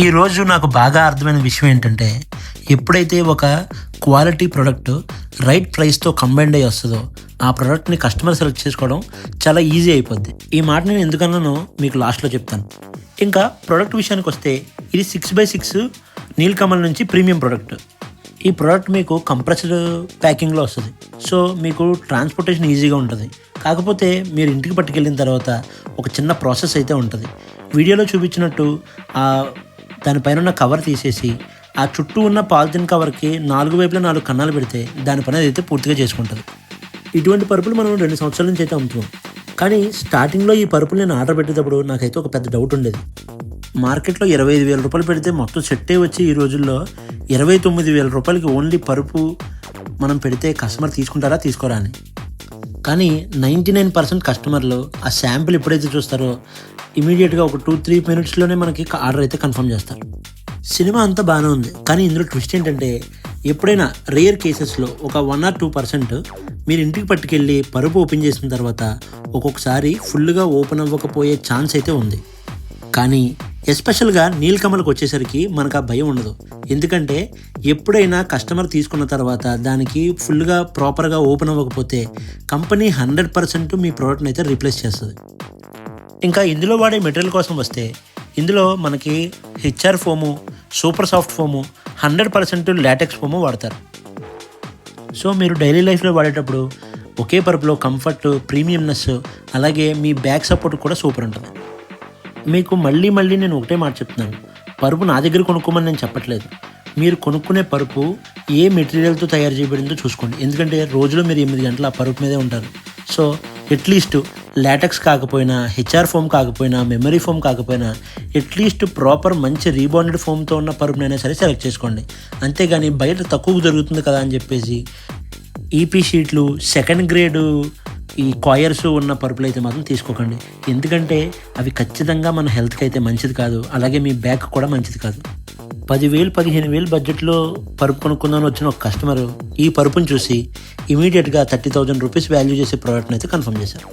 ఈరోజు నాకు బాగా అర్థమైన విషయం ఏంటంటే, ఎప్పుడైతే ఒక క్వాలిటీ ప్రోడక్ట్ రైట్ ప్రైస్‌తో కంబైన్డ్ అయ్యి వస్తదో, ఆ ప్రోడక్ట్‌ని కస్టమర్ సెలెక్ట్ చేసుకోవడం చాలా ఈజీ అయిపోద్ది. ఈ మాట నేను ఎందుకన్నానో మీకు లాస్ట్‌లో చెప్తాను. ఇంకా ప్రోడక్ట్ విషయానికొస్తే ఇది 6x6 నీలకమల్ నుంచి ప్రీమియం ప్రోడక్ట్. ఈ ప్రోడక్ట్ మీకు కంప్రెస్డ్ ప్యాకింగ్‌లో వస్తది. సో, మీకు ట్రాన్స్‌పోర్టేషన్ ఈజీగా ఉంటది. కాకపోతే మీరు ఇంటికి పట్టుకెళ్ళిన తర్వాత ఒక చిన్న ప్రాసెస్ అయితే ఉంటది. వీడియోలో చూపించినట్టు దానిపైన ఉన్న కవర్ తీసేసి ఆ చుట్టూ ఉన్న పాలిథిన్ కవర్కి 4 వైపులా 4 కన్నాలు పెడితే దాని పని అయితే పూర్తిగా చేసుకుంటుంది. ఇటువంటి పరుపులు మనం 2 సంవత్సరాల నుంచి అయితే అమ్ముతున్నాం. కానీ స్టార్టింగ్లో ఈ పరుపులు నేను ఆర్డర్ పెట్టేటప్పుడు నాకైతే ఒక పెద్ద డౌట్ ఉండేది. మార్కెట్లో 25,000 రూపాయలు పెడితే మొత్తం సెట్టే వచ్చి ఈ రోజుల్లో 29,000 రూపాయలకి ఓన్లీ పరుపు మనం పెడితే కస్టమర్ తీసుకుంటారా తీసుకోరా అని. కానీ 99% కస్టమర్లు ఆ శాంపిల్ ఎప్పుడైతే చూస్తారో ఇమీడియట్గా ఒక 2-3 మినిట్స్లోనే మనకి ఆర్డర్ అయితే కన్ఫర్మ్ చేస్తారు. సినిమా అంతా బాగానే ఉంది, కానీ ఇందులో ట్విస్ట్ ఏంటంటే ఎప్పుడైనా రేర్ కేసెస్లో ఒక 1 or 2% మీరు ఇంటికి పట్టుకెళ్ళి పరుపు ఓపెన్ చేసిన తర్వాత ఒక్కొక్కసారి ఫుల్గా ఓపెన్ అవ్వకపోయే ఛాన్స్ అయితే ఉంది. కానీ ఎస్పెషల్గా నీలకమల్కి వచ్చేసరికి మనకు ఆ భయం ఉండదు. ఎందుకంటే ఎప్పుడైనా కస్టమర్ తీసుకున్న తర్వాత దానికి ఫుల్గా ప్రాపర్గా ఓపెన్ అవ్వకపోతే కంపెనీ 100% మీ ప్రోడక్ట్ని అయితే రీప్లేస్ చేస్తుంది. ఇంకా ఇందులో వాడే మెటీరియల్ కోసం వస్తే ఇందులో మనకి HR foam, super soft foam, 100% LaTeX foam వాడతారు. సో మీరు డైలీ లైఫ్లో వాడేటప్పుడు ఒకే పరుపులో కంఫర్ట్, ప్రీమియంనెస్, అలాగే మీ బ్యాక్ సపోర్ట్ కూడా సూపర్ ఉంటుంది. మీకు మళ్ళీ నేను ఒకటే మాట చెప్తున్నాను, పరుపు నా దగ్గర కొనుక్కోమని నేను చెప్పట్లేదు. మీరు కొనుక్కునే పరుపు ఏ మెటీరియల్తో తయారు చేయబడిందో చూసుకోండి. ఎందుకంటే రోజులో మీరు 8 గంటలు ఆ పరుపు మీదే ఉంటారు. సో అట్లీస్ట్ లాటెక్స్ కాకపోయినా, హెచ్ఆర్ ఫోమ్ కాకపోయినా, మెమరీ ఫోమ్ కాకపోయినా అట్లీస్ట్ ప్రాపర్ మంచి రీబాండెడ్ ఫోమ్తో ఉన్న పరుపునైనా సరే సెలెక్ట్ చేసుకోండి. అంతేగాని బయట తక్కువ దొరుకుతుంది కదా అని చెప్పేసి ఈపీ షీట్లు, సెకండ్ గ్రేడు ఈ కాయర్స్ ఉన్న పరుపులు అయితే మాత్రం తీసుకోకండి. ఎందుకంటే అవి ఖచ్చితంగా మన హెల్త్కి అయితే మంచిది కాదు, అలాగే మీ బ్యాక్ కూడా మంచిది కాదు. 10,000-15,000 బడ్జెట్లో పరుపు కొనుక్కుందామని వచ్చిన ఒక కస్టమర్ ఈ పరుపును చూసి ఇమీడియట్గా 30,000 రూపీస్ వాల్యూ చేసే ప్రోడక్ట్ని అయితే కన్ఫర్మ్ చేశారు.